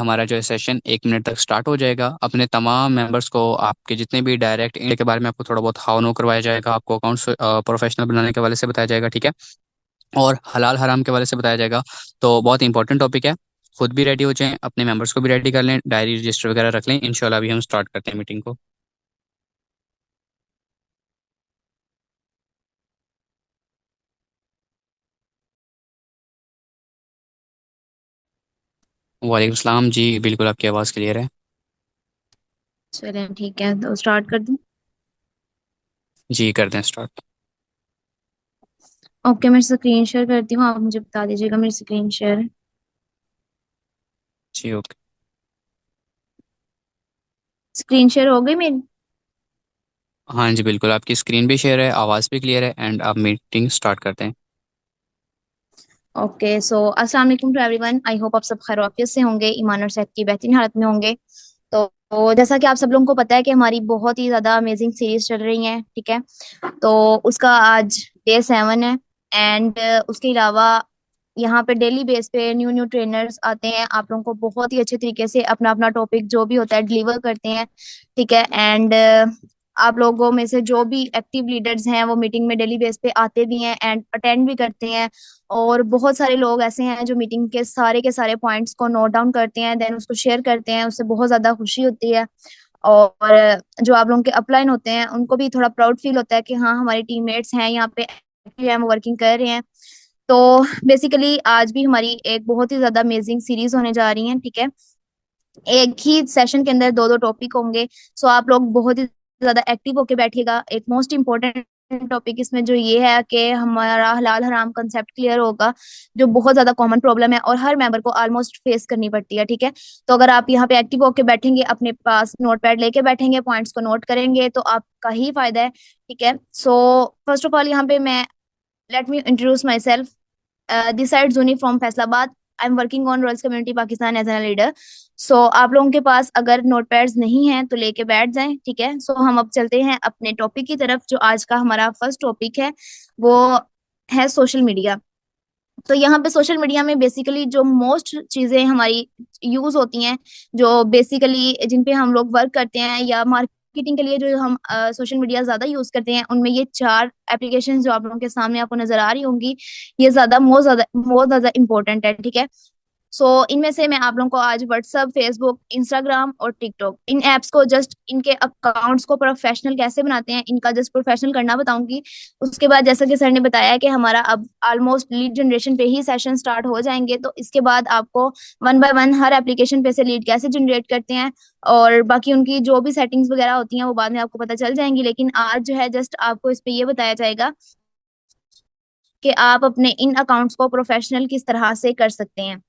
हमारा जो है सेशन 1 मिनट तक स्टार्ट हो जाएगा। अपने तमाम मेंबर्स को आपके जितने भी डायरेक्ट इंडिया के बारे में आपको थोड़ा बहुत हाव नो करवाया जाएगा, आपको अकाउंट्स प्रोफेशनल बनाने के वाले से बताया जाएगा, ठीक है। और हलाल हराम के वाले से बताया जाएगा। तो बहुत इंपॉर्टेंट टॉपिक है। खुद भी रेडी हो जाएं, अपने मेंबर्स को भी रेडी कर लें, डायरी रजिस्टर वगैरह रख लें। इंशाल्लाह अभी हम स्टार्ट करते हैं मीटिंग को। वालेकुम सलाम जी, बिल्कुल आपकी आवाज़ क्लियर है। चलें ठीक है तो स्टार्ट कर दूं। जी कर दें स्टार्ट। ओके, मैं स्क्रीन शेयर करती हूँ, आप मुझे बता दीजिएगा मेरी स्क्रीन शेयर। जी ओके। स्क्रीन शेयर हो गई मेरी। हाँ जी बिल्कुल, आपकी स्क्रीन भी शेयर है, आवाज़ भी क्लियर है, एंड आप मीटिंग स्टार्ट करते हैं। ओके सो अस्सलाम वालेकुम टू एवरीवन, आई होप आप सब खैरियत से होंगे, ईमान और सेहत की बेहतरीन हालत में होंगे। तो जैसा कि आप सब लोगों को पता है कि हमारी बहुत ही ज़्यादा अमेजिंग सीरीज चल रही है, ठीक है। तो उसका आज डे 7 है। एंड उसके अलावा यहाँ पे डेली बेस पे न्यू न्यू ट्रेनर्स आते हैं, आप लोगों को बहुत ही अच्छे तरीके से अपना अपना टॉपिक जो भी होता है डिलीवर करते हैं, ठीक है। एंड आप लोगों में से जो भी एक्टिव लीडर्स हैं वो मीटिंग में डेली बेस पे आते भी हैं एंड अटेंड भी करते हैं। और बहुत सारे लोग ऐसे हैं जो मीटिंग के सारे पॉइंट्स को नोट डाउन करते हैं, देन उसको शेयर करते हैं, उससे बहुत ज्यादा खुशी होती है। और जो आप लोगों के अपलाइन होते हैं उनको भी थोड़ा प्राउड फील होता है कि हाँ हमारी टीममेट्स हैं यहाँ पे, हम वर्किंग कर रहे हैं। तो बेसिकली आज भी हमारी एक बहुत ही ज्यादा अमेजिंग सीरीज होने जा रही है, ठीक है। एक ही सेशन के अंदर दो दो टॉपिक होंगे। सो आप लोग बहुत ही ज्यादा एक्टिव होके बैठिएगा। एक मोस्ट इम्पोर्टेंट टॉपिक इसमें जो ये है कि हमारा हलाल हराम कंसेप्ट क्लियर होगा, जो बहुत ज्यादा कॉमन प्रॉब्लम है और हर मेंबर को ऑलमोस्ट फेस करनी पड़ती है, ठीक है। तो अगर आप यहाँ पे एक्टिव होके बैठेंगे, अपने पास नोट पैड लेके बैठेंगे, पॉइंट्स को नोट करेंगे, तो आपका ही फायदा है, ठीक है। सो फर्स्ट ऑफ ऑल यहाँ पे मैं let me introduce myself. This side Juni from Faisalabad. I am working on royals community Pakistan as an leader. So आप लोगों के पास अगर नोट पैड्स नहीं हैं तो लेके बैठ जाएं, ठीक है। सो हम अब चलते हैं अपने टॉपिक की तरफ, जो आज का हमारा फर्स्ट टॉपिक है वो है सोशल मीडिया। तो यहाँ पे सोशल मीडिया में बेसिकली जो मोस्ट चीजें हमारी यूज होती हैं, जो बेसिकली जिन पे हम लोग वर्क करते हैं या मार्केटिंग के लिए जो हम सोशल मीडिया ज्यादा यूज करते हैं, उनमें ये चार एप्लीकेशन जो आप लोगों के सामने आपको नजर आ रही होंगी, ये ज्यादा बहुत ज्यादा इंपॉर्टेंट है, ठीक है। सो इनमें से मैं आप लोगों को आज व्हाट्सअप, फेसबुक, इंस्टाग्राम और टिकटॉक, इन एप्स को जस्ट इनके अकाउंट्स को प्रोफेशनल कैसे बनाते हैं, इनका जस्ट प्रोफेशनल करना बताऊंगी। उसके बाद जैसा कि सर ने बताया कि हमारा अब ऑलमोस्ट लीड जनरेशन पे ही सेशन स्टार्ट हो जाएंगे, तो इसके बाद आपको one by one her application पे से लीड कैसे जनरेट करते हैं और बाकी उनकी जो भी सेटिंग्स वगैरह होती हैं वो बाद में आपको पता चल जाएंगी। लेकिन आज जो है जस्ट आपको इस पे ये बताया जाएगा कि आप अपने इन अकाउंट्स को प्रोफेशनल किस तरह से कर सकते हैं।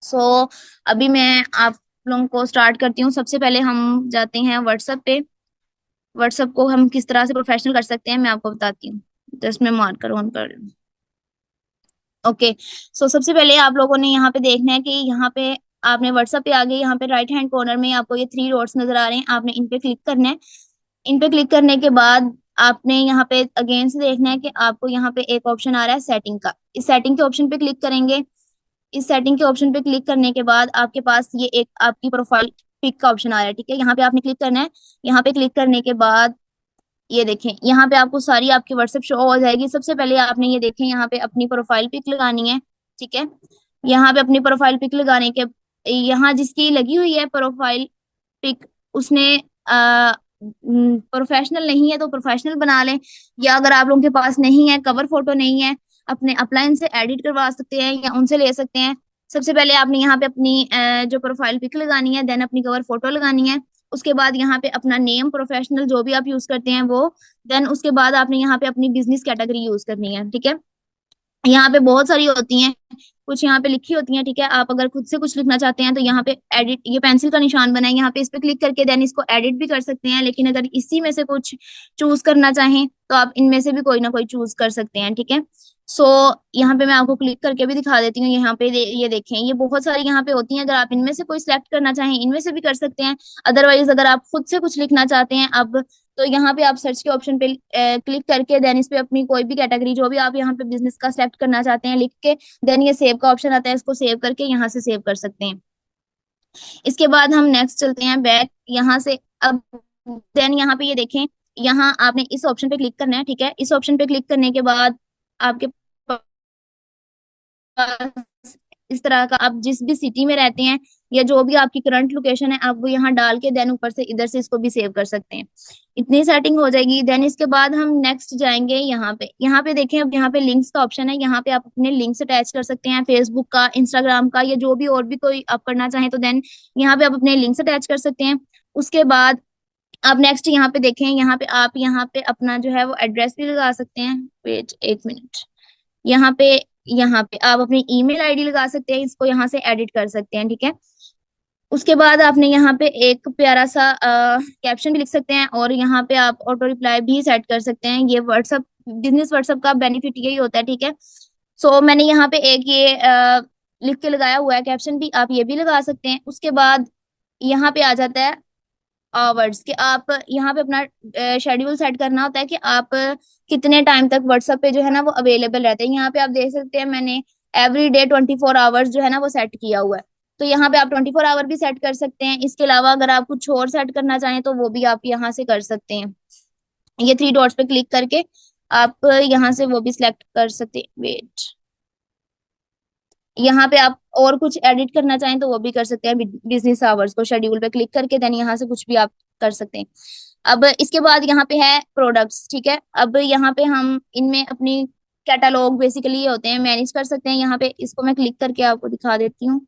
सो अभी मैं आप लोगों को स्टार्ट करती हूँ। सबसे पहले हम जाते हैं व्हाट्सएप पे। व्हाट्सएप को हम किस तरह से प्रोफेशनल कर सकते हैं मैं आपको बताती हूँ। जस्ट मैं मार्कर ऑन कर रही हूँ। ओके। सो सबसे पहले आप लोगों ने यहाँ पे देखना है कि यहाँ पे आपने व्हाट्सएप पे आगे यहाँ पे राइट हैंड कॉर्नर में आपको ये थ्री डॉट्स नजर आ रहे हैं, आपने इन पे क्लिक करना है। इन पे क्लिक करने के बाद आपने यहाँ पे अगेन से देखना है कि आपको यहाँ पे एक ऑप्शन आ रहा है सेटिंग का। इस सेटिंग के ऑप्शन पे क्लिक करेंगे। इस सेटिंग के ऑप्शन पे क्लिक करने के बाद आपके पास ये एक आपकी प्रोफाइल पिक का ऑप्शन आ रहा है, ठीक है। यहाँ पे आपने क्लिक करना है। यहाँ पे क्लिक करने के बाद ये देखें, यहाँ पे आपको सारी आपकी व्हाट्सएप शो हो जाएगी। सबसे पहले आपने ये देखें यहाँ पे अपनी प्रोफाइल पिक लगानी है, ठीक है। यहाँ पे अपनी प्रोफाइल पिक लगाने के यहाँ जिसकी लगी हुई है प्रोफाइल पिक, उसने प्रोफेशनल नहीं है तो प्रोफेशनल बना लें, या अगर आप लोगों के पास नहीं है, कवर फोटो नहीं है, अपने अपलाइन से एडिट करवा सकते हैं या उनसे ले सकते हैं। सबसे पहले आपने यहाँ पे अपनी जो प्रोफाइल पिक लगानी है, देन अपनी कवर फोटो लगानी है। उसके बाद यहाँ पे अपना नेम प्रोफेशनल जो भी आप यूज करते हैं वो, देन उसके बाद आपने यहाँ पे अपनी बिजनेस कैटेगरी यूज करनी है, ठीक है। यहाँ पे बहुत सारी होती हैं, कुछ यहाँ पे लिखी होती हैं, ठीक है। आप अगर खुद से कुछ लिखना चाहते हैं तो यहाँ पे एडिट, ये पेंसिल का निशान बना है, यहाँ पे इस पे क्लिक करके देन इसको एडिट भी कर सकते हैं। लेकिन अगर इसी में से कुछ चूज करना चाहें तो आप इनमें से भी कोई ना कोई चूज कर सकते हैं, ठीक है। सो यहाँ पे मैं आपको क्लिक करके भी दिखा देती हूँ। यहाँ पे ये देखें, ये बहुत सारी यहाँ पे होती हैं, अगर आप इनमें से कोई सिलेक्ट करना चाहें इनमें से भी कर सकते हैं। अदरवाइज अगर आप खुद से कुछ लिखना चाहते हैं अब, तो यहाँ पे आप सर्च के ऑप्शन पे क्लिक करके देन इस पे अपनी कोई भी कैटेगरी जो भी आप यहाँ पे बिजनेस का सिलेक्ट करना चाहते हैं लिख के, देन ये सेव का ऑप्शन आता है, इसको सेव करके यहाँ से सेव कर सकते हैं। इसके बाद हम नेक्स्ट चलते हैं बैक यहाँ से। अब देन यहाँ पे ये देखें, यहाँ आपने इस ऑप्शन पे क्लिक करना है, ठीक है। इस ऑप्शन पे क्लिक करने के बाद आपके पास इस तरह का, आप जिस भी सिटी में रहते हैं या जो भी आपकी करंट लोकेशन है, आप वो यहाँ डाल के देन ऊपर से इधर से इसको भी सेव कर सकते हैं। इतनी सेटिंग हो जाएगी। देन इसके बाद हम नेक्स्ट जाएंगे यहाँ पे। यहाँ पे देखें, अब यहाँ पे लिंक्स का ऑप्शन है, यहाँ पे आप अपने लिंक्स अटैच कर सकते हैं, फेसबुक का, इंस्टाग्राम का, या जो भी और भी कोई आप करना चाहें तो देन यहाँ पे आप अपने लिंक्स अटैच कर सकते हैं। उसके बाद आप नेक्स्ट यहाँ पे देखें, यहाँ पे आप यहाँ पे अपना जो है वो एड्रेस भी लगा सकते हैं। वेट एक मिनट। यहाँ पे यहाँ पे आप अपनी ईमेल आईडी लगा सकते हैं, इसको यहाँ से एडिट कर सकते हैं, ठीक है। उसके बाद आपने यहाँ पे एक प्यारा सा कैप्शन भी लिख सकते हैं, और यहाँ पे आप ऑटो रिप्लाई भी सेट कर सकते हैं। ये व्हाट्सअप, बिजनेस व्हाट्सअप का बेनिफिट यही होता है, ठीक है। सो मैंने यहाँ पे एक ये लिख के लगाया हुआ है कैप्शन भी, आप ये भी लगा सकते हैं। उसके बाद यहाँ पे आ जाता है आवर्स, कि आप यहाँ पे अपना शेड्यूल सेट करना होता है कि आप कितने टाइम तक व्हाट्सएप पे जो है ना वो अवेलेबल रहते हैं। यहाँ पे आप देख सकते हैं मैंने एवरी डे 24 आवर्स जो है ना वो सेट किया हुआ है। तो यहाँ पे आप 24 आवर भी सेट कर सकते हैं। इसके अलावा अगर आप कुछ और सेट करना चाहें तो वो भी आप यहाँ से कर सकते हैं। ये थ्री डॉट्स पे क्लिक करके आप यहाँ से वो भी सिलेक्ट कर सकते हैं। वेट, यहाँ पे आप और कुछ एडिट करना चाहें तो वो भी कर सकते हैं। बिजनेस आवर्स को शेड्यूल पे क्लिक करके देन यहाँ से कुछ भी आप कर सकते हैं। अब इसके बाद यहाँ पे है प्रोडक्ट्स, ठीक है। अब यहाँ पे हम इनमें अपनी कैटलॉग बेसिकली ये होते हैं, मैनेज कर सकते हैं। यहाँ पे इसको मैं क्लिक करके आपको दिखा देती हूँ।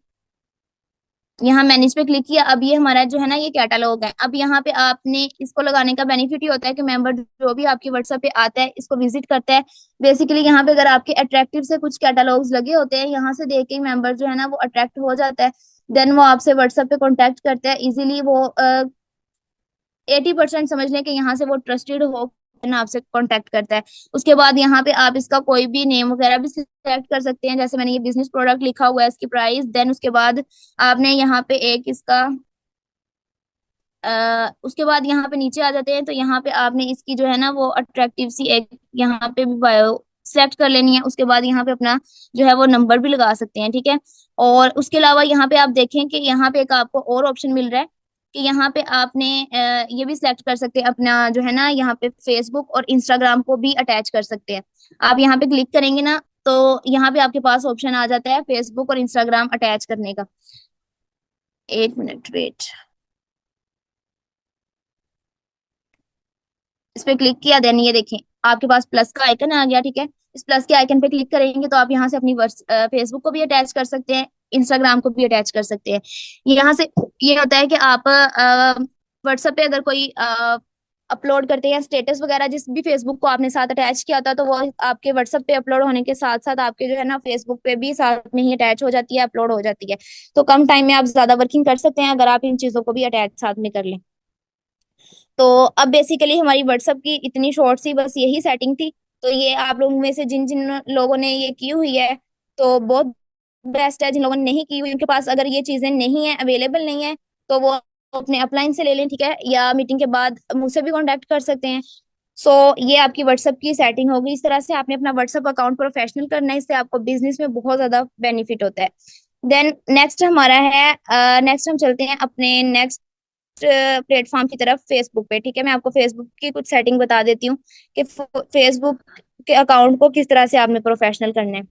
यहाँ मैनेज पे क्लिक किया, अब ये हमारा जो है ना ये कैटलॉग है। अब यहाँ पे आपने इसको लगाने का बेनिफिट ये होता है कि मेंबर जो भी आपके व्हाट्सएप पे आता है इसको विजिट करता है। बेसिकली यहाँ पे अगर आपके अट्रैक्टिव से कुछ कैटलॉग्स लगे होते हैं, यहाँ से देख के मेंबर जो है ना वो अट्रैक्ट हो जाता है। देन वो आपसे व्हाट्सएप पे कॉन्टेक्ट करता है इजीली। वो 80% समझ लें कि यहाँ से वो ट्रस्टेड हो ना आपसे कांटेक्ट करता है। उसके बाद यहाँ पे आप इसका कोई भी नेम वगैरह भी सिलेक्ट कर सकते हैं, जैसे मैंने ये बिजनेस प्रोडक्ट लिखा हुआ है, इसकी प्राइस। देन उसके बाद आपने यहाँ पे एक इसका उसके बाद यहाँ पे नीचे आ जाते हैं, तो यहाँ पे आपने इसकी जो है ना वो अट्रैक्टिव सी एक यहाँ पे भी बायो सेलेक्ट कर लेनी है। उसके बाद यहाँ पे अपना जो है वो नंबर भी लगा सकते हैं, ठीक है। और उसके अलावा यहाँ पे आप देखें कि यहाँ पे एक आपको और ऑप्शन मिल रहा है कि यहाँ पे आपने ये भी सिलेक्ट कर सकते हैं अपना जो है ना, यहाँ पे फेसबुक और इंस्टाग्राम को भी अटैच कर सकते हैं। आप यहाँ पे क्लिक करेंगे ना तो यहाँ पे आपके पास ऑप्शन आ जाता है फेसबुक और इंस्टाग्राम अटैच करने का। एक मिनट वेट, इस पे क्लिक किया, देन ये देखें आपके पास प्लस का आइकन आ गया, ठीक है। इस प्लस के आइकन पे क्लिक करेंगे तो आप यहाँ से अपनी फेसबुक को भी अटैच कर सकते हैं, इंस्टाग्राम को भी अटैच कर सकते हैं। यहाँ से ये होता है कि आप व्हाट्सएप पे अगर कोई अपलोड करते हैं स्टेटस वगैरह, जिस भी फेसबुक को आपने साथ अटैच किया था, तो वो आपके व्हाट्सएप पे अपलोड होने के साथ साथ आपके जो है ना फेसबुक पे भी साथ में ही अटैच हो जाती है, अपलोड हो जाती है। तो कम टाइम में आप ज्यादा वर्किंग कर सकते हैं अगर आप इन चीजों को भी अटैच साथ में कर लें। तो अब बेसिकली हमारी व्हाट्सएप की इतनी शॉर्ट सी बस यही सेटिंग थी। तो ये आप लोगों में से जिन जिन लोगों ने ये की हुई है तो बहुत बेस्ट है। जिन लोगों ने नहीं की हुई, उनके पास अगर ये चीजें नहीं है, अवेलेबल नहीं है, तो वो अपने अपलाइन से ले लें, ठीक है, या मीटिंग के बाद मुझसे भी कांटेक्ट कर सकते हैं। सो ये आपकी व्हाट्सएप की सेटिंग होगी। इस तरह से आपने अपना व्हाट्सएप अकाउंट प्रोफेशनल करना है, इससे आपको बिजनेस में बहुत ज्यादा बेनिफिट होता है। देन नेक्स्ट हमारा है, नेक्स्ट हम चलते हैं अपने नेक्स्ट प्लेटफॉर्म की तरफ, फेसबुक पे, ठीक है। मैं आपको फेसबुक की कुछ सेटिंग बता देती हूँ कि फेसबुक के अकाउंट को किस तरह से आपने प्रोफेशनल करना है।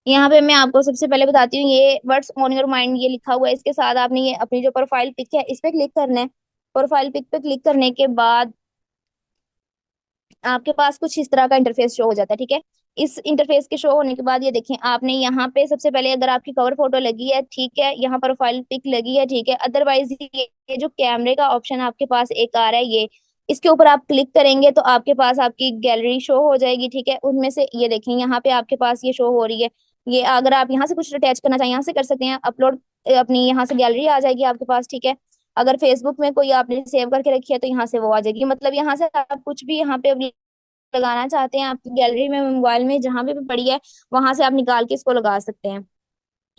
यहाँ पे मैं आपको सबसे पहले बताती हूँ, ये व्हाट्स ऑन योर माइंड ये लिखा हुआ है, इसके साथ आपने ये अपनी जो प्रोफाइल पिक है इस पे क्लिक करना है। प्रोफाइल पिक पे क्लिक करने के बाद आपके पास कुछ इस तरह का इंटरफेस शो हो जाता है, ठीक है। इस इंटरफेस के शो होने के बाद ये देखें, आपने यहाँ पे सबसे पहले अगर आपकी कवर फोटो लगी है, ठीक है, यहाँ प्रोफाइल पिक लगी है, ठीक है। अदरवाइज ये जो कैमरे का ऑप्शन आपके पास एक आ रहा है, ये इसके ऊपर आप क्लिक करेंगे तो आपके पास आपकी गैलरी शो हो जाएगी, ठीक है। उनमें से ये देखें यहाँ पे आपके पास ये शो हो रही है। ये अगर आप यहाँ से कुछ अटैच करना चाहें यहाँ से कर सकते हैं, अपलोड अपनी यहाँ से गैलरी आ जाएगी आपके पास, ठीक है। अगर फेसबुक में कोई आपने सेव करके रखी है तो यहाँ से वो आ जाएगी। मतलब यहाँ से आप कुछ भी यहाँ पे लगाना चाहते हैं आपकी गैलरी में, मोबाइल में जहां पे भी पड़ी है वहां से आप निकाल के इसको लगा सकते हैं।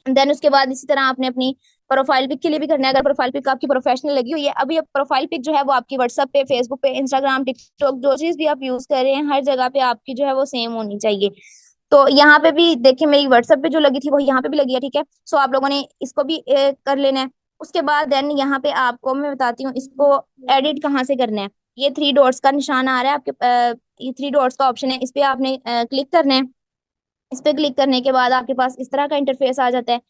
देन उसके बाद इसी तरह आपने अपनी प्रोफाइल पिक के लिए भी करना है। अगर प्रोफाइल पिक आपकी प्रोफेशनल लगी हुई है, अभी ये प्रोफाइल पिक जो है वो आपकी व्हाट्सएप पे, फेसबुक पे, इंस्टाग्राम, टिकटॉक, जो चीज भी आप यूज कर रहे हैं हर जगह पे आपकी जो है वो सेम होनी चाहिए। तो यहाँ पे भी देखिए मेरी व्हाट्सएप पे जो लगी थी वो यहाँ पे भी लगी है, ठीक है। सो आप लोगों ने इसको भी कर लेना है। उसके बाद देन यहाँ पे आपको मैं बताती हूँ इसको एडिट कहाँ से करना है। ये थ्री डॉट्स का निशान आ रहा है आपके, ये थ्री डॉट्स का ऑप्शन है, इस पे आपने क्लिक करना है। इस पे क्लिक करने के बाद आपके पास इस तरह का इंटरफेस आ जाता है।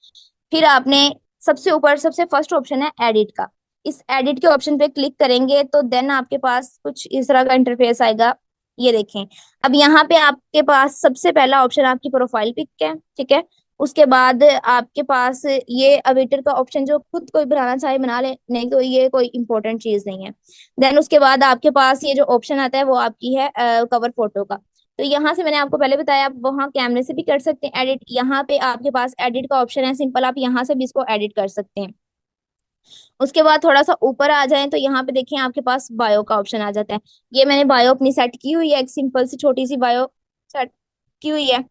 फिर आपने सबसे ऊपर सबसे फर्स्ट ऑप्शन है एडिट का, इस एडिट के ऑप्शन पे क्लिक करेंगे तो देन आपके पास कुछ इस तरह का इंटरफेस आएगा। ये देखें, अब यहाँ पे आपके पास सबसे पहला ऑप्शन आपकी प्रोफाइल पिक है, ठीक है। उसके बाद आपके पास ये अवेटर का ऑप्शन, जो खुद कोई बनाना चाहे बना ले, नहीं तो ये कोई इंपॉर्टेंट चीज नहीं है। देन उसके बाद आपके पास ये जो ऑप्शन आता है वो आपकी है कवर फोटो का। तो यहाँ से मैंने आपको पहले बताया आप वहाँ कैमरे से भी कर सकते हैं एडिट। यहाँ पे आपके पास एडिट का ऑप्शन है, सिंपल आप यहाँ से भी इसको एडिट कर सकते हैं। उसके बाद थोड़ा सा ऊपर आ जाएं तो यहाँ पे देखिए आपके पास बायो का ऑप्शन आ जाता है। ये मैंने बायो अपनी सेट की हुई है, एक सिंपल सी छोटी सी बायो सेट की हुई है।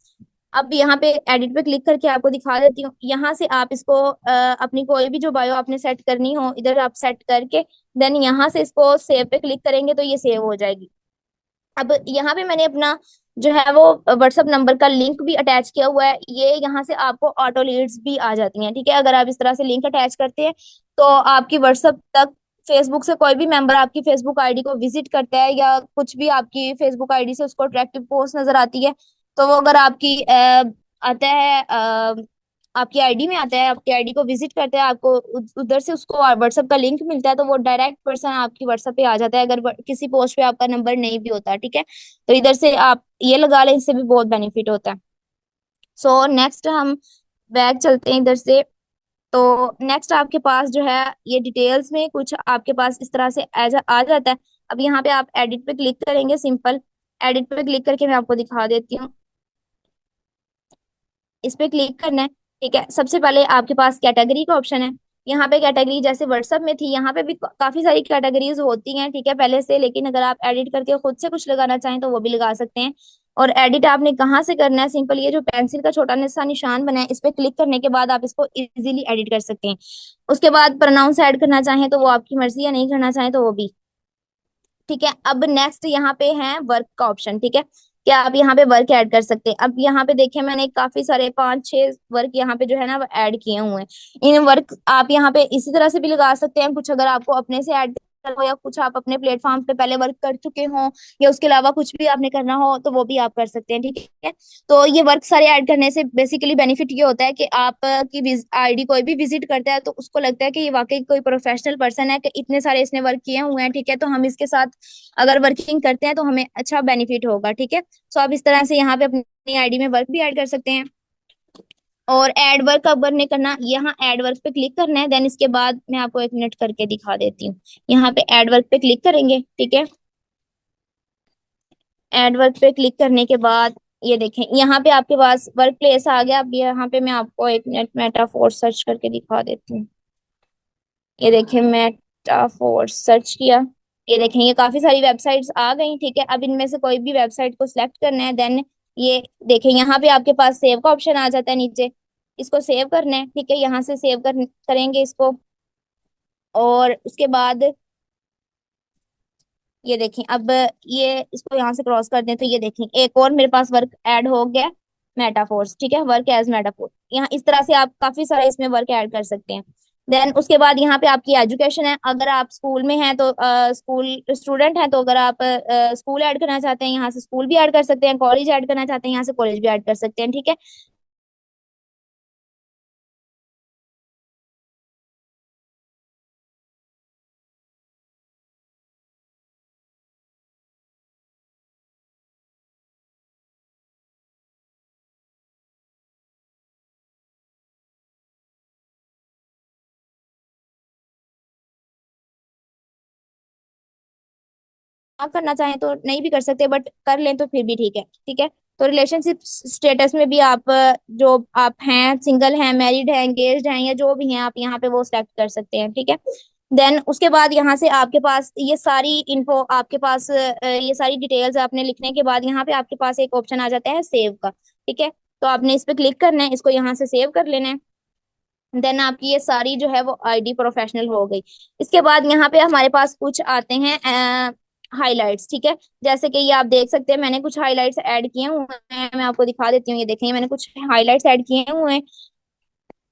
अब यहाँ पे एडिट पे क्लिक करके आपको दिखा देती हूँ। यहाँ से आप इसको अपनी कोई भी जो बायो आपने सेट करनी हो इधर आप सेट करके देन यहाँ से इसको सेव पे क्लिक करेंगे तो ये सेव हो जाएगी। अब यहाँ पे मैंने अपना जो है वो व्हाट्सअप नंबर का लिंक भी अटैच किया हुआ है। ये यहाँ से आपको ऑटो लीड्स भी आ जाती हैं, ठीक है। अगर आप इस तरह से लिंक अटैच करते हैं तो आपकी व्हाट्सअप तक फेसबुक से कोई भी मेंबर आपकी फेसबुक आईडी को विजिट करता है या कुछ भी आपकी फेसबुक आईडी से उसको अट्रैक्टिव पोस्ट नजर आती है, तो वो अगर आपकी आता है आपकी आईडी में आता है, आपकी आईडी को विजिट करता है, आपको उधर से उसको व्हाट्सएप का लिंक मिलता है, तो वो डायरेक्ट पर्सन आपकी व्हाट्सएप पे आ जाता है अगर किसी पोस्ट पे आपका नंबर नहीं भी होता, ठीक है। तो इधर से आप ये लगा लें, इससे भी बहुत बेनिफिट होता है। सो नेक्स्ट हम बैक चलते हैं इधर से। तो नेक्स्ट आपके पास जो है ये डिटेल्स में कुछ आपके पास इस तरह से आ जाता है। अब यहाँ पे आप एडिट पे क्लिक करेंगे, सिंपल एडिट पे क्लिक करके मैं आपको दिखा देती हूँ। इस पे क्लिक करना है, ठीक है। सबसे पहले आपके पास कैटेगरी का ऑप्शन है। यहाँ पे कैटेगरी जैसे व्हाट्सएप में थी, यहाँ पे भी काफी सारी कैटेगरीज होती हैं, ठीक है, पहले से। लेकिन अगर आप एडिट करके खुद से कुछ लगाना चाहें तो वो भी लगा सकते हैं। और एडिट आपने कहाँ से करना है, सिंपल ये जो पेंसिल का छोटा सा निशान बना है इस पे क्लिक करने के बाद आप इसको इजीली एडिट कर सकते हैं। उसके बाद प्रोनाउंस ऐड करना चाहें तो वो आपकी मर्जी है, नहीं करना चाहें तो वो भी, ठीक है। अब नेक्स्ट यहाँ पे है वर्क का ऑप्शन, ठीक है। क्या आप यहाँ पे वर्क ऐड कर सकते हैं। अब यहाँ पे देखें मैंने काफी सारे 5-6 वर्क यहाँ पे जो है ना ऐड किए हुए हैं। इन वर्क आप यहाँ पे इसी तरह से भी लगा सकते हैं, कुछ अगर आपको अपने से ऐड करना हो या कुछ आप अपने प्लेटफॉर्म पे पहले वर्क कर चुके हो या उसके अलावा कुछ भी आपने करना हो तो वो भी आप कर सकते हैं, ठीक है। तो ये वर्क सारे ऐड करने से बेसिकली बेनिफिट ये होता है कि आप की आईडी कोई भी विजिट करता है तो उसको लगता है कि ये वाकई कोई प्रोफेशनल पर्सन है, कि इतने सारे इसने वर्क किए हुए हैं, ठीक है। तो हम इसके साथ अगर वर्किंग करते हैं तो हमें अच्छा बेनिफिट होगा, ठीक है। सो आप इस तरह से यहाँ पे अपनी आईडी में वर्क भी ऐड कर सकते हैं। और एड वर्क अब ने करना, यहाँ एड वर्क पे क्लिक करना है। देन इसके बाद मैं आपको एक मिनट करके दिखा देती हूँ। यहाँ पे एड वर्क पे क्लिक करेंगे, ठीक है। एड वर्क पे क्लिक करने के बाद ये देखें यहाँ पे आपके पास वर्क प्लेस आ गया। अब यहाँ पे मैं आपको एक मिनट मेटाफोर सर्च करके दिखा देती हूँ। ये देखें मेटाफोर सर्च किया, ये देखें ये काफी सारी वेबसाइट्स आ गई, ठीक है। अब इनमें से कोई भी वेबसाइट को सिलेक्ट करना है। देन ये देखें यहाँ पे आपके पास सेव का ऑप्शन आ जाता है नीचे, इसको सेव करना है, ठीक है। यहाँ से सेव करेंगे इसको। और उसके बाद ये देखें अब ये इसको यहाँ से क्रॉस कर दें तो ये देखें एक और मेरे पास वर्क ऐड हो गया, मेटाफोर्स, ठीक है, वर्क एज मेटाफोर। यहाँ इस तरह से आप काफी सारा इसमें वर्क ऐड कर सकते हैं। देन उसके बाद यहाँ पे आपकी एजुकेशन है। अगर आप स्कूल में हैं तो स्कूल स्टूडेंट हैं तो अगर आप स्कूल ऐड करना चाहते हैं यहाँ से स्कूल भी ऐड कर सकते हैं, कॉलेज ऐड करना चाहते हैं यहाँ से कॉलेज भी ऐड कर सकते हैं, ठीक है। आप करना चाहें तो नहीं भी कर सकते, बट कर लें तो फिर भी ठीक है, ठीक है। तो रिलेशनशिप स्टेटस में भी आप जो आप हैं, सिंगल हैं, मैरिड हैं, एंगेज्ड हैं, या जो भी हैं आप यहाँ पे वो सेलेक्ट कर सकते हैं, ठीक है। देन उसके बाद यहाँ से आपके पास ये सारी इन्फो आपके पास ये सारी डिटेल्स आपने लिखने के बाद यहाँ पे आपके पास एक ऑप्शन आ जाता है सेव का, ठीक है। तो आपने इस पे क्लिक करना है, इसको यहाँ से सेव कर लेना है। देन आपकी ये सारी जो है वो आईडी प्रोफेशनल हो गई। इसके बाद यहाँ पे हमारे पास कुछ आते हैं हाइलाइट्स, ठीक है। जैसे कि ये आप देख सकते हैं, मैंने कुछ हाइलाइट्स ऐड किए हुए हैं, मैं आपको दिखा देती हूँ। ये देखें, मैंने कुछ हाइलाइट्स ऐड किए हुए हैं।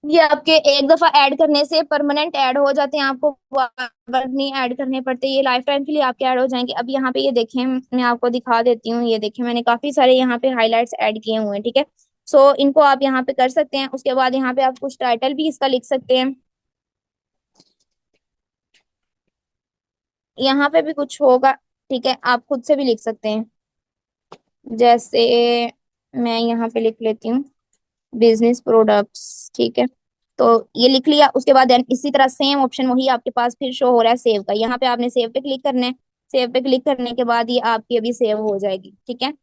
ये आपके एक दफा ऐड करने से परमानेंट ऐड हो जाते हैं, आपको बार बार नहीं ऐड करने पड़ते, ये लाइफ टाइम के लिए आपके ऐड हो जाएंगे। अब यहाँ पे ये देखें, मैं आपको दिखा देती हूँ। ये देखें, मैंने काफी सारे यहाँ पे हाइलाइट्स ऐड किए हुए हैं, ठीक है। सो इनको आप यहाँ पे कर सकते हैं। उसके बाद यहाँ पे आप कुछ टाइटल भी इसका लिख सकते हैं। यहाँ पे भी कुछ होगा, ठीक है, आप खुद से भी लिख सकते हैं। जैसे मैं यहाँ पे लिख लेती हूँ, बिजनेस प्रोडक्ट्स, ठीक है। तो ये लिख लिया। उसके बाद देन इसी तरह सेम ऑप्शन वही आपके पास फिर शो हो रहा है सेव का, यहाँ पे आपने सेव पे क्लिक करना है। सेव पे क्लिक करने के बाद ये आपकी अभी सेव हो जाएगी, ठीक है।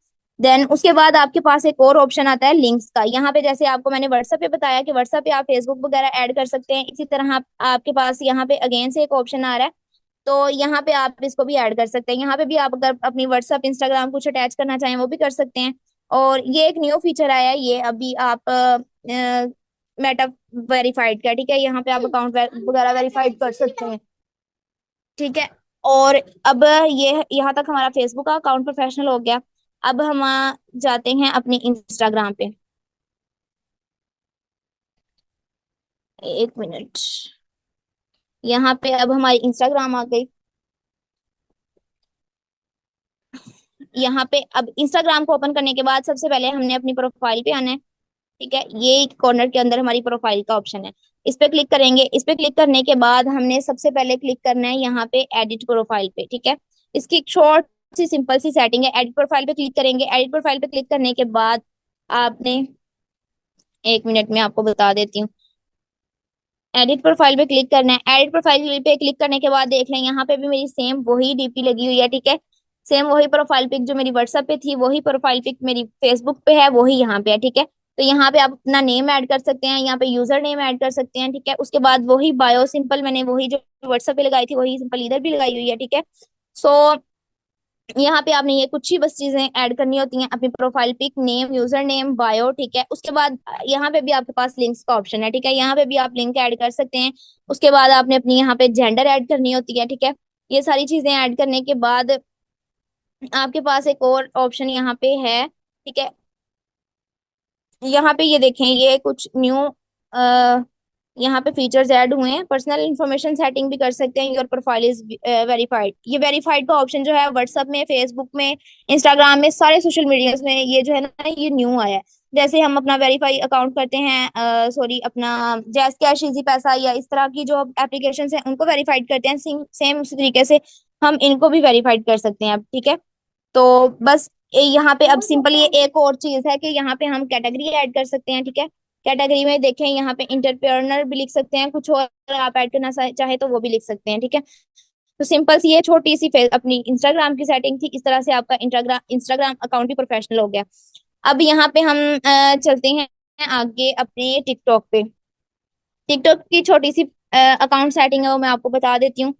देन उसके बाद आपके पास एक और ऑप्शन आता है लिंक्स का। यहाँ पे जैसे आपको मैंने व्हाट्सएप पे बताया कि व्हाट्सएप पे आप फेसबुक वगैरह ऐड कर सकते हैं, इसी तरह आपके पास यहाँ पे अगेन से एक ऑप्शन आ रहा है। तो यहाँ पे आप इसको भी ऐड कर सकते हैं। यहाँ पे भी आप अगर अपनी व्हाट्सएप इंस्टाग्राम कुछ अटैच करना चाहें वो भी कर सकते हैं। और ये एक न्यू फीचर आया है, ये अभी आप मेटा वेरीफाइड का, ठीक है, यहाँ पे आप अकाउंट वगैरह वेरीफाइड कर सकते हैं, ठीक है। और अब ये यहाँ तक हमारा फेसबुक का अकाउंट प्रोफेशनल हो गया। अब हम जाते हैं अपने इंस्टाग्राम पे। एक मिनट, यहाँ पे अब हमारी इंस्टाग्राम आ गई। यहाँ पे अब इंस्टाग्राम को ओपन करने के बाद सबसे पहले हमने अपनी प्रोफाइल पे आना है, ठीक है। ये कॉर्नर के अंदर हमारी प्रोफाइल का ऑप्शन है, इस पे क्लिक करेंगे। इस पे क्लिक करने के बाद हमने सबसे पहले क्लिक करना है यहाँ पे एडिट प्रोफाइल पे, ठीक है। इसकी एक शॉर्ट सी सिंपल सी सेटिंग है। एडिट प्रोफाइल पे क्लिक करेंगे। एडिट प्रोफाइल पे क्लिक करने के बाद आपने, एक मिनट में आपको बता देती हूँ। एडिट प्रोफाइल पे क्लिक करना है। एडिट प्रोफाइल पे क्लिक करने के बाद देख लें, यहाँ पे भी मेरी सेम वही डीपी लगी हुई है, ठीक है। सेम वही प्रोफाइल पिक जो मेरी व्हाट्सएप पे थी, वही प्रोफाइल पिक मेरी फेसबुक पे है, वही यहाँ पे है, ठीक है। तो यहाँ पे आप अपना नेम ऐड कर सकते हैं, यहाँ पे यूजर नेम ऐड कर सकते हैं, ठीक है। उसके बाद वही बायो सिंपल, मैंने वही जो व्हाट्सएप पे लगाई थी वही सिंपल इधर भी लगाई हुई है, ठीक है। सो यहाँ पे आपने ये कुछ ही बस चीजें ऐड करनी होती हैं, अपनी profile pic, name, user name, bio, ठीक है। उसके बाद यहाँ पे भी आपके पास लिंक्स का ऑप्शन है, ठीक है, यहाँ पे भी आप लिंक ऐड कर सकते हैं। उसके बाद आपने अपनी यहाँ पे जेंडर ऐड करनी होती है, ठीक है। ये सारी चीजें ऐड करने के बाद आपके पास एक और ऑप्शन यहाँ पे है, ठीक है। यहाँ पे ये देखें, ये कुछ न्यू यहाँ पे फीचर्स ऐड हुए हैं। पर्सनल इन्फॉर्मेशन सेटिंग भी कर सकते हैं, योर प्रोफाइल इज वेरीफाइड। ये वेरीफाइड का ऑप्शन जो है व्हाट्सएप में, फेसबुक में, इंस्टाग्राम में, सारे सोशल मीडिया में ये जो है ना, ये न्यू आया है। जैसे हम अपना वेरीफाई अकाउंट करते हैं, सॉरी, अपना जैस कैश, इजी पैसा या इस तरह की जो एप्लीकेशन है उनको वेरीफाइड करते हैं, सेम उसी तरीके से हम इनको भी वेरीफाइड कर सकते हैं अब, ठीक है। तो बस यहाँ पे अब सिंपल ये एक और चीज है कि यहाँ पे हम कैटेगरी ऐड कर सकते हैं, ठीक है। कैटेगरी में देखें, यहाँ पे इंटरप्रेन्योर भी लिख सकते हैं, कुछ और आप ऐड करना चाहे तो वो भी लिख सकते हैं, ठीक है। तो सिंपल सी ये छोटी सी अपनी इंस्टाग्राम की सेटिंग थी। इस तरह से आपका इंस्टाग्राम इंस्टाग्राम अकाउंट भी प्रोफेशनल हो गया। अब यहाँ पे हम चलते हैं आगे अपने टिकटॉक पे। टिकटॉक की छोटी सी अकाउंट सेटिंग है, वो मैं आपको बता देती हूँ,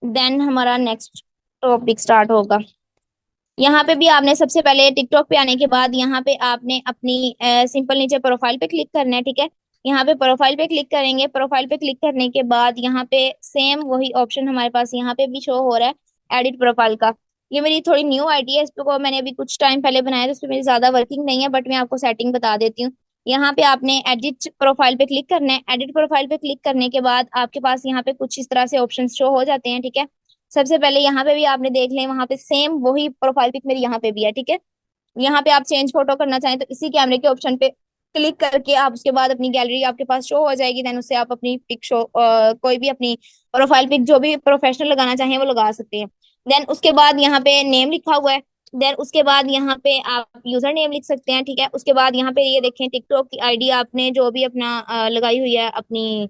देन हमारा नेक्स्ट टॉपिक स्टार्ट होगा। यहाँ पे भी आपने सबसे पहले टिकटॉक पे आने के बाद यहाँ पे आपने अपनी सिंपल नीचे प्रोफाइल पे क्लिक करना है, ठीक है। यहाँ पे प्रोफाइल पे क्लिक करेंगे। प्रोफाइल पे क्लिक करने के बाद यहाँ पे सेम वही ऑप्शन हमारे पास यहाँ पे भी शो हो रहा है, एडिट प्रोफाइल का। ये मेरी थोड़ी न्यू आईडी है, इसको मैंने अभी कुछ टाइम पहले बनाया, तो इसमें मेरी ज्यादा वर्किंग नहीं है, बट मैं आपको सेटिंग बता देती हूँ। यहाँ पे आपने एडिट प्रोफाइल पे क्लिक करना है। एडिट प्रोफाइल पे क्लिक करने के बाद आपके पास यहाँ पे कुछ इस तरह से ऑप्शन शो हो जाते हैं, ठीक है। सबसे पहले यहाँ पे भी आपने देख लें, वहां पे सेम वही प्रोफाइल पिक मेरी यहाँ पे भी है, ठीक है। यहाँ पे आप चेंज फोटो करना चाहें तो इसी कैमरे के ऑप्शन पे क्लिक करके आप उसके बाद अपनी गैलरी आपके पास शो हो जाएगी। देन उससे आप अपनी पिक शो, कोई भी अपनी प्रोफाइल पिक जो भी प्रोफेशनल लगाना चाहें वो लगा सकते हैं। देन उसके बाद यहाँ पे नेम लिखा हुआ है। देन उसके बाद यहाँ पे आप यूजर नेम लिख सकते हैं, ठीक है। उसके बाद यहाँ पे ये देखें, टिकटॉक की आईडी आपने जो भी अपना लगाई हुई है, अपनी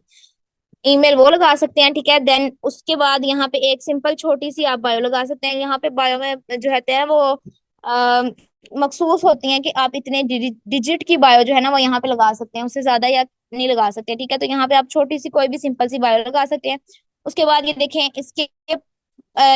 ईमेल, वो लगा सकते हैं, ठीक है। देन उसके बाद यहाँ पे एक सिंपल छोटी सी आप बायो लगा सकते हैं। यहाँ पे बायो में जो रहते हैं वो आ, मखसूस होती हैं कि आप इतने डिजिट की बायो जो है ना वो यहाँ पे लगा सकते हैं, उससे ज्यादा या नहीं लगा सकते, ठीक है। तो यहाँ पे आप छोटी सी कोई भी सिंपल सी बायो लगा सकते हैं। उसके बाद ये देखें,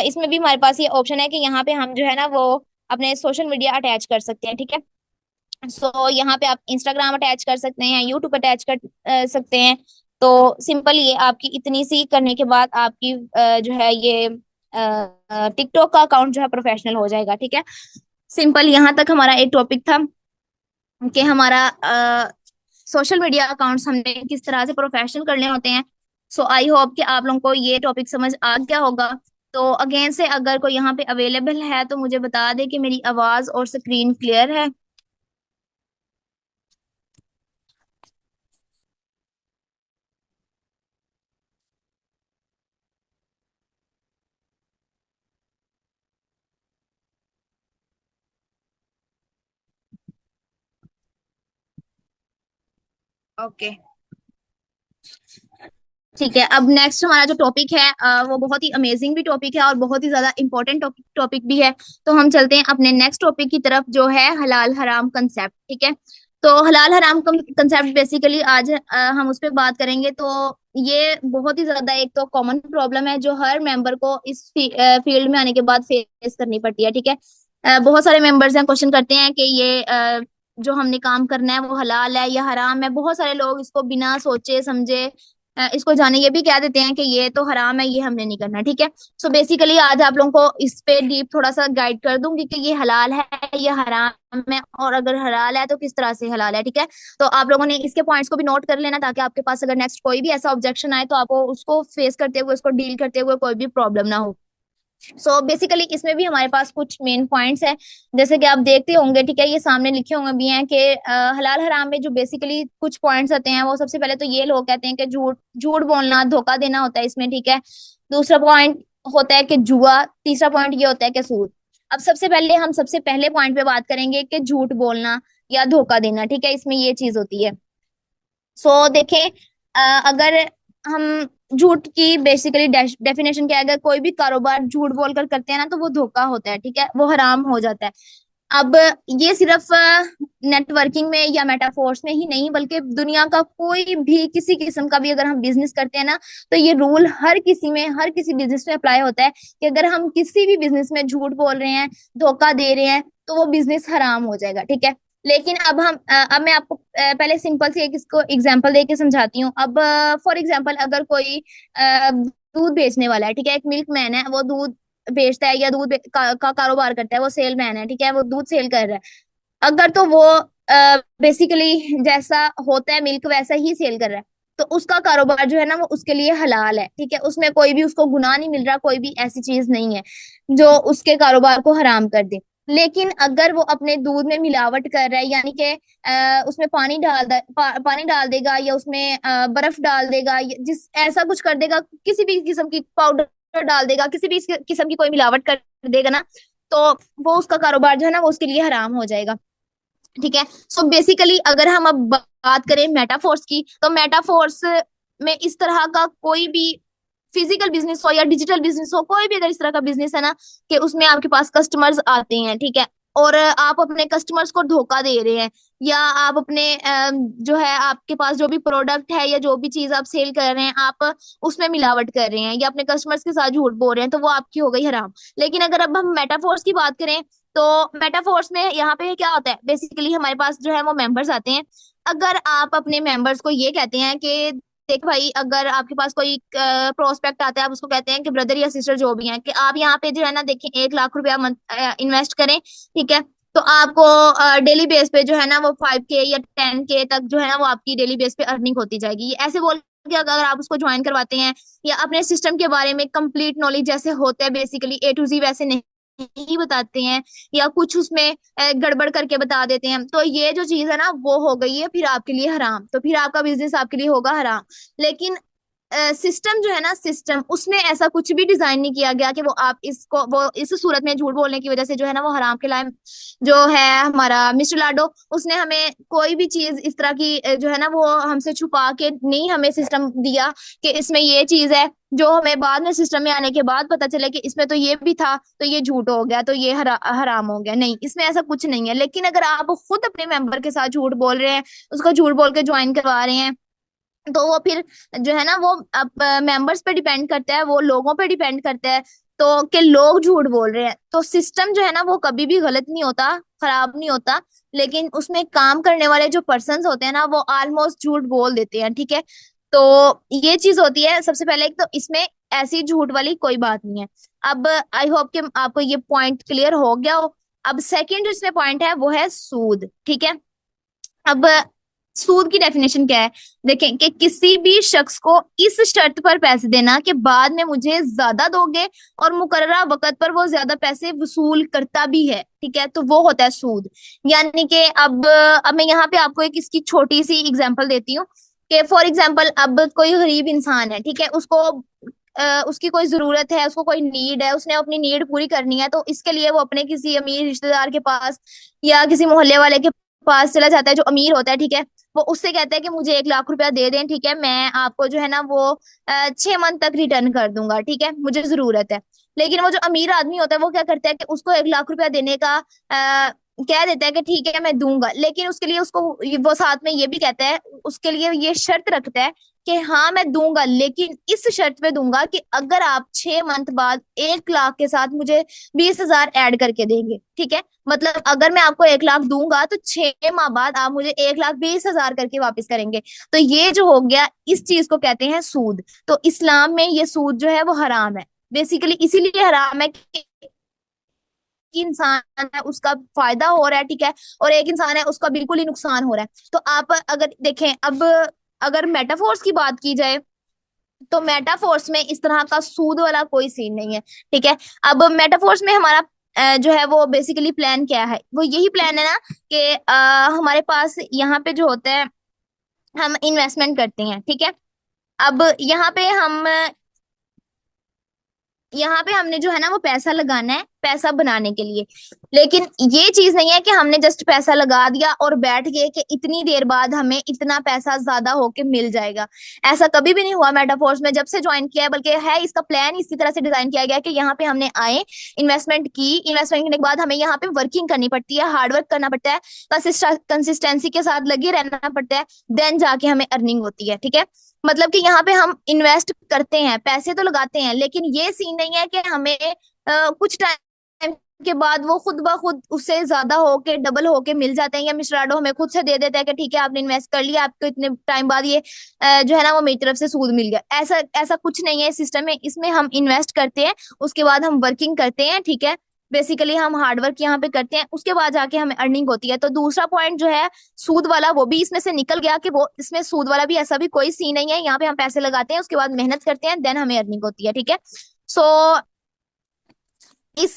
इसमें भी हमारे पास ये ऑप्शन है कि यहाँ पे हम जो है ना वो अपने सोशल मीडिया अटैच कर सकते हैं, ठीक है। सो यहाँ पे आप इंस्टाग्राम अटैच कर सकते हैं, यूट्यूब अटैच कर सकते हैं। तो सिंपल ये आपकी इतनी सी करने के बाद आपकी जो है ये टिकटॉक का अकाउंट जो है प्रोफेशनल हो जाएगा। ठीक है, सिंपल। यहाँ तक हमारा एक टॉपिक था कि हमारा सोशल मीडिया अकाउंट्स हमने किस तरह से प्रोफेशनल करने होते हैं। सो आई होप कि आप लोगों को ये टॉपिक समझ आ गया होगा। तो अगेन से अगर कोई यहाँ पे अवेलेबल है तो मुझे बता दे कि मेरी आवाज और स्क्रीन क्लियर है। ओके, ठीक है। अब नेक्स्ट हमारा जो टॉपिक है वो बहुत ही अमेजिंग भी टॉपिक है और बहुत ही ज्यादा इंपॉर्टेंट टॉपिक भी है। तो हम चलते हैं अपने नेक्स्ट टॉपिक की तरफ, जो है हलाल हराम कंसेप्ट। ठीक है, तो हलाल हराम कंसेप्ट बेसिकली आज हम उस पर बात करेंगे। तो ये बहुत ही ज्यादा एक तो कॉमन प्रॉब्लम है जो हर मेंबर को इस फील्ड में आने के बाद फेस करनी पड़ती है। ठीक है, बहुत सारे मेंबर्स हैं क्वेश्चन करते हैं कि ये जो हमने काम करना है वो हलाल है या हराम है। बहुत सारे लोग इसको बिना सोचे समझे इसको जाने ये भी कह देते हैं कि ये तो हराम है, ये हमने नहीं करना। ठीक है, सो बेसिकली आज आप लोगों को इस पे डीप थोड़ा सा गाइड कर दूंगी कि ये हलाल है या हराम है, और अगर हलाल है तो किस तरह से हलाल है। ठीक है, तो आप लोगों ने इसके पॉइंट्स को भी नोट कर लेना ताकि आपके पास अगर नेक्स्ट कोई भी ऐसा ऑब्जेक्शन आए तो आपको उसको फेस करते हुए, उसको डील करते हुए कोई भी प्रॉब्लम ना हो। सो बेसिकली इसमें भी हमारे पास कुछ मेन पॉइंट्स हैं, जैसे कि आप देखते होंगे। ठीक है, ये सामने लिखे होंगे भी हैं कि हलाल हराम में जो बेसिकली कुछ पॉइंट्स आते हैं वो सबसे पहले तो ये लोग कहते हैं कि झूठ झूठ बोलना, धोखा देना होता है इसमें। ठीक है, दूसरा पॉइंट होता है कि जुआ, तीसरा पॉइंट ये होता है कि सूद। अब सबसे पहले हम सबसे पहले पॉइंट पे बात करेंगे कि झूठ बोलना या धोखा देना। ठीक है, इसमें ये चीज होती है। सो देखें, अगर हम झूठ की बेसिकली डेफिनेशन क्या है, अगर कोई भी कारोबार झूठ बोलकर करते हैं ना तो वो धोखा होता है। ठीक है, वो हराम हो जाता है। अब ये सिर्फ नेटवर्किंग में या मेटाफोर्स में ही नहीं, बल्कि दुनिया का कोई भी किसी किस्म का भी अगर हम बिजनेस करते हैं ना तो ये रूल हर किसी में, हर किसी बिजनेस में अप्लाई होता है कि अगर हम किसी भी बिजनेस में झूठ बोल रहे हैं, धोखा दे रहे हैं, तो वो बिजनेस हराम हो जाएगा। ठीक है, लेकिन अब मैं आपको पहले सिंपल से एक इसको एग्जांपल दे के समझाती हूँ। अब फॉर एग्जांपल अगर कोई दूध बेचने वाला है। ठीक है, एक मिल्क मैन है, वो दूध बेचता है या का कारोबार करता है, वो सेल मैन है। ठीक है, वो दूध सेल कर रहा है। अगर तो वो बेसिकली जैसा होता है मिल्क वैसा ही सेल कर रहा है तो उसका कारोबार जो है ना वो उसके लिए हलाल है। ठीक है, उसमें कोई भी उसको गुनाह नहीं मिल रहा, कोई भी ऐसी चीज नहीं है जो उसके कारोबार को हराम कर दे। लेकिन अगर वो अपने दूध में मिलावट कर रहा है, यानी कि उसमें पानी डाल देगा या उसमें बर्फ डाल देगा, जिस ऐसा कुछ कर देगा, किसी भी किस्म की पाउडर डाल देगा, किसी भी किस्म की कोई मिलावट कर देगा ना, तो वो उसका कारोबार जो है ना वो उसके लिए हराम हो जाएगा। ठीक है, सो बेसिकली अगर हम अब बात करें मेटाफोर्स की, तो मेटाफोर्स में इस तरह का कोई भी फिजिकल बिजनेस हो या डिजिटल बिजनेस हो, कोई भी अगर इस तरह का बिजनेस है ना कि उसमें आपके पास कस्टमर्स आते हैं। ठीक है, और आप अपने कस्टमर्स को धोखा दे रहे हैं, या आप अपने जो है आपके पास जो भी प्रोडक्ट है या जो भी चीज आप सेल कर रहे हैं आप उसमें मिलावट कर रहे हैं या अपने कस्टमर्स के साथ झूठ बोल रहे हैं, तो वो आपकी हो गई हराम। लेकिन अगर अब हम मेटाफोर्स की बात करें तो मेटाफोर्स में यहाँ पे क्या होता है, बेसिकली हमारे पास जो है वो मेंबर्स आते हैं। अगर आप अपने मेंबर्स को ये कहते हैं कि देख भाई, अगर आपके पास कोई प्रोस्पेक्ट आता है, आप उसको कहते हैं कि ब्रदर या सिस्टर जो भी हैं कि आप यहाँ पे जो है ना देखें 1 लाख रुपया इन्वेस्ट करें। ठीक है, तो आपको डेली बेस पे जो है ना वो 5K या 10K तक जो है ना वो आपकी डेली बेस पे अर्निंग होती जाएगी। ये ऐसे बोल के अगर आप उसको ज्वाइन करवाते हैं या अपने सिस्टम के बारे में कंप्लीट नॉलेज जैसे होता है बेसिकली A to Z वैसे नहीं बताते हैं, या कुछ उसमें गड़बड़ करके बता देते हैं, तो ये जो चीज है ना वो हो गई है फिर आपके लिए हराम, तो फिर आपका बिजनेस आपके लिए होगा हराम। लेकिन सिस्टम जो है ना, सिस्टम उसमें ऐसा कुछ भी डिजाइन नहीं किया गया कि वो आप इसको वो इस सूरत में झूठ बोलने की वजह से जो है ना वो हराम के लाए। जो है हमारा मिस्टर लाडो, उसने हमें कोई भी चीज इस तरह की जो है ना वो हमसे छुपा के नहीं हमें सिस्टम दिया कि इसमें ये चीज है, जो हमें बाद में सिस्टम में आने के बाद पता चले कि इसमें तो ये भी था, तो ये झूठ हो गया, तो ये हराम हो गया। नहीं, इसमें ऐसा कुछ नहीं है। लेकिन अगर आप खुद अपने मेंबर के साथ झूठ बोल रहे हैं, उसको झूठ बोल के ज्वाइन करवा रहे हैं, तो वो फिर जो है ना वो अब मेंबर्स पे डिपेंड करता है, वो लोगों पे डिपेंड करता है। तो कि लोग झूठ बोल रहे हैं, तो सिस्टम जो है ना वो कभी भी गलत नहीं होता, खराब नहीं होता, लेकिन उसमें काम करने वाले जो पर्सन्स होते हैं ना वो ऑलमोस्ट झूठ बोल देते हैं। ठीक है, तो ये चीज होती है सबसे पहले। एक तो इसमें ऐसी झूठ वाली कोई बात नहीं है। अब आई होप कि आपको ये पॉइंट क्लियर हो गया हो। अब सेकंड जो इसमें पॉइंट है वो है सूद, ठीक है। अब सूद की डेफिनेशन क्या है? देखें कि किसी भी शख्स को इस शर्त पर पैसे देना कि बाद में मुझे ज्यादा दोगे और मुकर्ररा वक्त पर वो ज्यादा पैसे वसूल करता भी है, ठीक है, तो वो होता है सूद। यानी कि अब मैं यहाँ पे आपको एक इसकी छोटी सी एग्जांपल देती हूँ कि फॉर एग्जांपल अब कोई गरीब इंसान है, ठीक है, उसको उसकी कोई जरूरत है, उसको कोई नीड है, उसने अपनी नीड पूरी करनी है, तो इसके लिए वो अपने किसी अमीर रिश्तेदार के पास या किसी मोहल्ले वाले के पास चला जाता है जो अमीर होता है, ठीक है। वो उससे कहता है कि मुझे 1 लाख रुपया दे दें, ठीक है, मैं आपको जो है ना वो 6 मंथ तक रिटर्न कर दूंगा, ठीक है, मुझे जरूरत है। लेकिन वो जो अमीर आदमी होता है वो क्या करता है कि उसको 1 लाख रुपया देने का कह देता है कि ठीक है मैं दूंगा, लेकिन उसके लिए उसको वो साथ में ये भी कहता है, उसके लिए ये शर्त रखता है कि हाँ मैं दूंगा, लेकिन इस शर्त पे दूंगा कि अगर आप 6 मंथ बाद 1 लाख के साथ मुझे 20,000 ऐड करके देंगे, ठीक है। मतलब अगर मैं आपको 1 लाख दूंगा तो 6 माह बाद आप मुझे 1,20,000 करके वापस करेंगे। तो ये जो हो गया, इस चीज को कहते हैं सूद। तो इस्लाम में ये सूद जो है वो हराम है, बेसिकली इसीलिए हराम है कि इंसान है उसका फायदा हो रहा है, ठीक है, और एक इंसान है उसका बिल्कुल ही नुकसान हो रहा है। तो आप अगर देखें, अब अगर मेटाफोर्स की बात की जाए तो मेटाफोर्स में इस तरह का सूद वाला कोई सीन नहीं है, ठीक है। अब मेटाफोर्स में हमारा जो है वो बेसिकली प्लान क्या है, वो यही प्लान है ना कि हमारे पास यहाँ पे जो होता है हम इन्वेस्टमेंट करते हैं, ठीक है। अब यहाँ पे हमने जो है ना वो पैसा लगाना है पैसा बनाने के लिए। लेकिन ये चीज नहीं है कि हमने जस्ट पैसा लगा दिया और बैठ गए कि इतनी देर बाद हमें इतना पैसा ज्यादा होके मिल जाएगा। ऐसा कभी भी नहीं हुआ मेटाफोर्स में जब से ज्वाइन किया है, बल्कि है इसका प्लान इसी तरह से डिजाइन किया गया है कि यहाँ पे हमने आए, इन्वेस्टमेंट करने के बाद हमें यहाँ पे वर्किंग करनी पड़ती है, हार्डवर्क करना पड़ता है, कंसिस्टेंसी के साथ लगे रहना पड़ता है, देन जाके हमें अर्निंग होती है, ठीक है। मतलब कि यहाँ पे हम इन्वेस्ट करते हैं, पैसे तो लगाते हैं, लेकिन ये सीन नहीं है कि हमें कुछ टाइम के बाद वो खुद ब खुद उससे ज्यादा होके डबल होके मिल जाते हैं, या मिस्टराडो हमें खुद से दे देता है कि ठीक है आपने इन्वेस्ट कर लिया, आपको इतने टाइम बाद ये जो है ना वो मेरी तरफ से सूद मिल गया। ऐसा ऐसा कुछ नहीं है सिस्टम में, इसमें हम इन्वेस्ट करते हैं, उसके बाद हम वर्किंग करते हैं, ठीक है। बेसिकली हम हार्डवर्क यहाँ पे करते हैं, उसके बाद जाके हमें अर्निंग होती है। तो दूसरा पॉइंट जो है सूद वाला, वो भी इसमें से निकल गया कि वो इसमें सूद वाला भी ऐसा भी कोई सीन नहीं है, यहाँ पे हम पैसे लगाते हैं, उसके बाद मेहनत करते हैं, देन हमें अर्निंग होती है, ठीक है। सो इस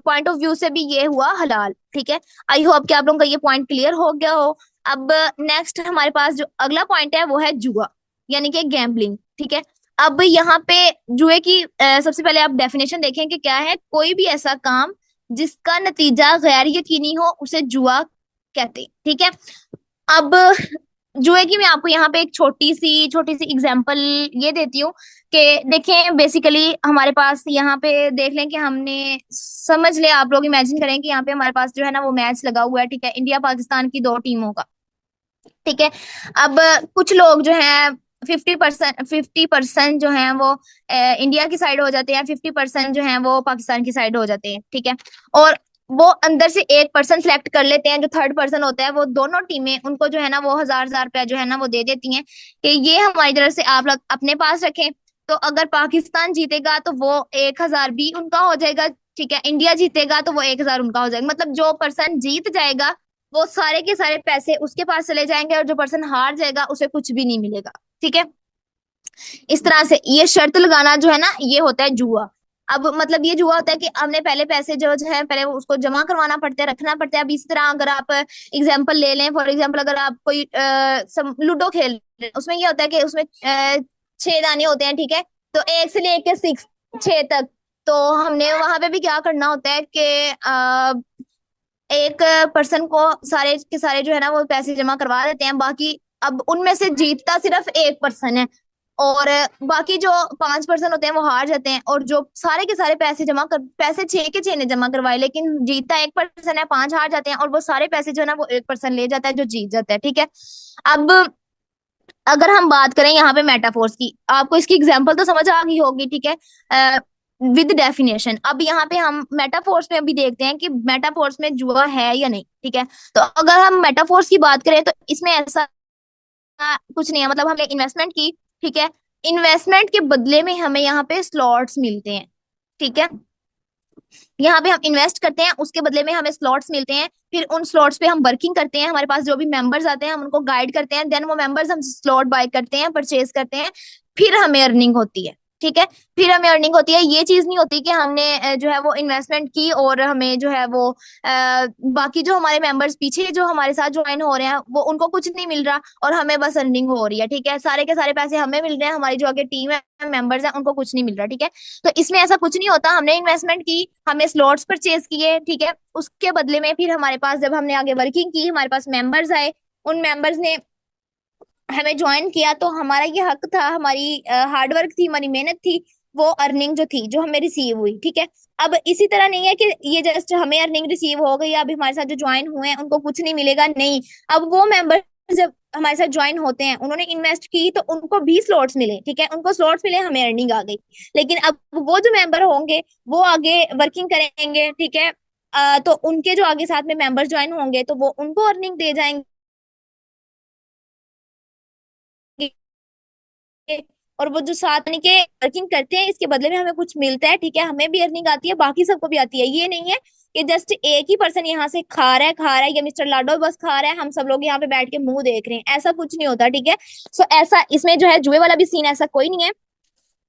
पॉइंट ऑफ व्यू से भी ये हुआ हलाल, ठीक है। आई होप कि आप लोगों का ये पॉइंट क्लियर हो गया हो। अब नेक्स्ट हमारे पास जो अगला पॉइंट है वो है जुआ, यानी कि गैम्बलिंग, ठीक है। अब यहाँ पे जुए की सबसे पहले आप डेफिनेशन देखें कि क्या है, कोई भी ऐसा काम जिसका नतीजा गैर यकीनी हो उसे जुआ कहते हैं, ठीक है। अब जुए की मैं आपको यहाँ पे एक छोटी सी एग्जांपल ये देती हूँ कि देखें, बेसिकली हमारे पास यहाँ पे देख लें कि हमने समझ ले, आप लोग इमेजिन करें कि यहाँ पे हमारे पास जो है ना वो मैच लगा हुआ है, ठीक है, इंडिया पाकिस्तान की 2 टीमों का, ठीक है। अब कुछ लोग जो हैं 50% जो हैं वो इंडिया की साइड हो जाते हैं, 50% जो हैं वो पाकिस्तान की साइड हो जाते हैं, ठीक है। और वो अंदर से 1 पर्सन सिलेक्ट कर लेते हैं, जो थर्ड पर्सन होता है, वो दोनों टीमें उनको जो है ना वो हजार हजार रुपया जो है ना वो दे देती हैं कि ये हमारी तरफ से आप लोग अपने पास रखें। तो अगर पाकिस्तान जीतेगा तो वो 1,000 भी उनका हो जाएगा, ठीक है, इंडिया जीतेगा तो वो 1,000 उनका हो जाएगा। मतलब जो पर्सन जीत जाएगा वो सारे के सारे पैसे उसके पास चले जाएंगे, और जो पर्सन हार जाएगा उसे कुछ भी नहीं मिलेगा, ठीक है। इस तरह से ये शर्त लगाना जो है ना ये होता है जुआ। अब मतलब ये जुआ होता है कि हमने पहले पैसे जो है पहले उसको जमा करवाना पड़ता है, रखना पड़ता है। अब इस तरह अगर आप एग्जांपल ले लें, फॉर एग्जांपल अगर आप कोई लूडो खेल रहे हैं, उसमें ये होता है कि उसमें 6 दाने होते हैं, ठीक है, तो 1 से लेके 6 तक। तो हमने वहां पे भी क्या करना होता है कि एक पर्सन को सारे के सारे जो है ना वो पैसे जमा करवा देते हैं, बाकी अब उनमें से जीतता सिर्फ 1 पर्सन है, और बाकी जो 5 पर्सन होते हैं वो हार जाते हैं। और जो सारे के सारे पैसे 6 के 6 ने जमा करवाए, लेकिन जीतता 1 पर्सन है, 5 हार जाते हैं, और वो सारे पैसे जो है ना वो 1 पर्सन ले जाता है जो जीत जाता है, ठीक है। अब अगर हम बात करें यहाँ पे मेटाफोर्स की, आपको इसकी एग्जांपल तो समझ आ गई होगी, ठीक है, विद डेफिनेशन। अब यहाँ पे हम मेटाफोर्स में अभी देखते हैं कि मेटाफोर्स में जुआ है या नहीं, ठीक है। तो अगर हम मेटाफोर्स की बात करें तो इसमें ऐसा कुछ नहीं है, मतलब हमने इन्वेस्टमेंट की, ठीक है, इन्वेस्टमेंट के बदले में हमें यहाँ पे स्लॉट्स मिलते हैं, ठीक है। यहाँ पे हम इन्वेस्ट करते हैं, उसके बदले में हमें स्लॉट्स मिलते हैं, फिर उन स्लॉट्स पे हम वर्किंग करते हैं, हमारे पास जो भी मेंबर्स आते हैं हम उनको गाइड करते हैं, देन वो मेंबर्स हम स्लॉट बाय करते हैं, परचेज करते हैं, फिर हमें अर्निंग होती है। ठीक है। फिर हमें अर्निंग होती है, ये चीज नहीं होती कि हमने जो है वो इन्वेस्टमेंट की और हमें जो है वो बाकी जो हमारे मेंबर्स पीछे जो हमारे साथ ज्वाइन हो रहे हैं वो उनको कुछ नहीं मिल रहा और हमें बस अर्निंग हो रही है। ठीक है, सारे के सारे पैसे हमें मिल रहे हैं, हमारी जो आगे टीम है, मेंबर्स हैं, उनको कुछ नहीं मिल रहा। ठीक है। तो इसमें ऐसा कुछ नहीं होता, हमने इन्वेस्टमेंट की, हमने स्लॉट्स परचेज किए, ठीक है, उसके बदले में फिर हमारे पास जब हमने आगे वर्किंग की, हमारे पास मेंबर्स आए, उन मेंबर्स ने हमें ज्वाइन किया, तो हमारा ये हक था, हमारी हार्डवर्क थी, हमारी मेहनत थी, वो अर्निंग जो थी जो हमें रिसीव हुई। ठीक है। अब इसी तरह नहीं है कि ये जस्ट हमें अर्निंग रिसीव हो गई, अभी हमारे साथ जो ज्वाइन हुए हैं उनको कुछ नहीं मिलेगा, नहीं। अब वो मेंबर जब हमारे साथ ज्वाइन होते हैं, उन्होंने इन्वेस्ट की तो उनको भी स्लॉट्स मिले, ठीक है, उनको स्लॉट्स मिले, हमें अर्निंग आ गई। लेकिन अब वो जो मेंबर होंगे वो आगे वर्किंग करेंगे, ठीक है, तो उनके जो आगे साथ में मेंबर्स ज्वाइन होंगे तो वो उनको अर्निंग दे जाएंगे, और वो जो साथ यानी के वर्किंग करते हैं इसके बदले में हमें कुछ मिलता है। ठीक है, हमें भी अर्निंग आती है, बाकी सबको भी आती है। ये नहीं है कि जस्ट एक ही पर्सन यहाँ से खा रहा है या मिस्टर लाडो बस खा रहा है, हम सब लोग यहाँ पे बैठ के मुंह देख रहे हैं, ऐसा कुछ नहीं होता। ठीक है। सो ऐसा इसमें जो है जुए वाला भी सीन ऐसा कोई नहीं है।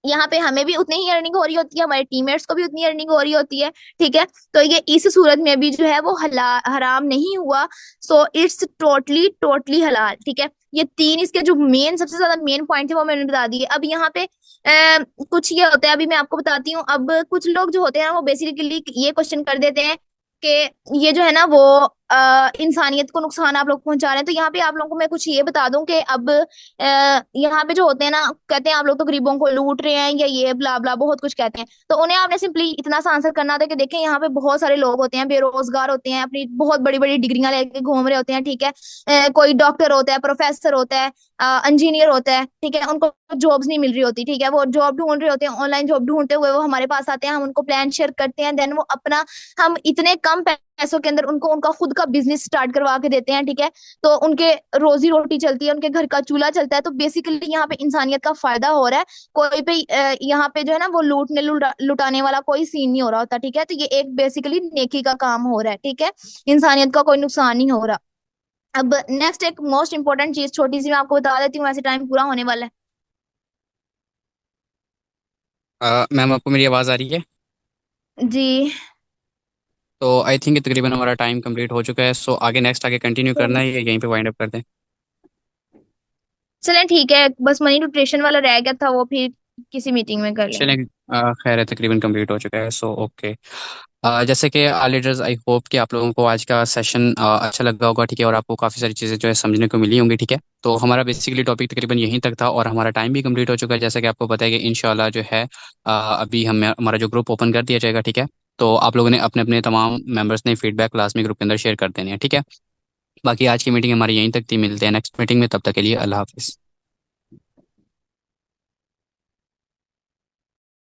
यहाँ पे हमें भी उतनी ही अर्निंग हो रही होती है, हमारे टीममेट्स को भी उतनी अर्निंग हो रही होती है। ठीक है। तो ये इस सूरत में भी जो है वो हराम नहीं हुआ। सो इट्स टोटली टोटली हलाल। ठीक है। ये तीन इसके जो मेन सबसे ज्यादा मेन पॉइंट थे वो मैंने बता दिए। अब यहाँ पे कुछ ये होता है, अभी मैं आपको बताती हूँ। अब कुछ लोग जो होते हैं ना वो बेसिकली ये क्वेश्चन कर देते हैं कि ये जो है ना वो इंसानियत को नुकसान आप लोग पहुंचा रहे हैं। तो यहाँ पे आप लोगों को मैं कुछ ये बता दूं कि अब यहाँ पे जो होते हैं ना, कहते हैं आप लोग तो गरीबों को लूट रहे हैं या ये ब्ला ब्ला बहुत कुछ कहते हैं। तो उन्हें आपने सिंपली इतना सा आंसर करना था कि देखें यहाँ पे बहुत सारे लोग होते हैं, बेरोजगार होते हैं, अपनी बहुत बड़ी बड़ी डिग्रियां लेके घूम रहे होते हैं। ठीक है। कोई डॉक्टर होता है, प्रोफेसर होता है, इंजीनियर होता है, ठीक है, उनको जॉब्स नहीं मिल रही होती। ठीक है, वो जॉब ढूंढ रहे होते हैं, ऑनलाइन जॉब ढूंढते हुए वो हमारे पास आते हैं, हम उनको प्लान शेयर करते हैं, देन वो अपना हम इतने कम पैसों के अंदर उनको उनका खुद का बिजनेस स्टार्ट करवा के देते हैं। ठीक है। तो उनके रोजी रोटी चलती है, उनके घर का चूल्हा चलता है। तो बेसिकली यहाँ पे इंसानियत का फायदा हो रहा है, कोई पे यहाँ पे जो है ना वो लुटाने वाला कोई सीन नहीं हो रहा होता। ठीक है। तो ये एक बेसिकली नेकी का काम हो रहा है। ठीक है। इंसानियत का कोई नुकसान नहीं हो रहा। अब नेक्स्ट एक मोस्ट इंपॉर्टेंट चीज छोटी सी मैं आपको बता देती हूँ, वैसे टाइम पूरा होने वाला है। मैम आपको मेरी आवाज़ आ रही है? जी। तो आई थिंक तकरीबन हमारा टाइम कंप्लीट हो चुका है, सो आगे नेक्स्ट आगे कंटिन्यू करना है या यहीं पे वाइंड अप कर दें? चलें ठीक है, बस मनी न्यूट्रिशन वाला रह गया था, वो फिर किसी मीटिंग में कर चलें, लेंगे। खैर है, तकरीबन कंप्लीट हो चुका है, सो ओके। जैसे कि लीडर्स, आई होप कि आप लोगों को आज का सेशन अच्छा लगा होगा, ठीक है, और आपको काफ़ी सारी चीज़ें जो है समझने को मिली होंगी, ठीक है। तो हमारा बेसिकली टॉपिक तकरीबन यहीं तक था और हमारा टाइम भी कंप्लीट हो चुका है। जैसा कि आपको पता है कि इंशाल्लाह जो है अभी हम हमारा जो ग्रुप ओपन कर दिया जाएगा, ठीक है। तो आप लोगों ने अपने अपने तमाम मेंबर्स ने फीडबैक क्लास में ग्रुप के अंदर शेयर कर देने हैं, ठीक है। बाकी आज की मीटिंग हमारी यहीं तक थी, मिलते हैं नेक्स्ट मीटिंग में, तब तक के लिए अल्लाह हाफिज़।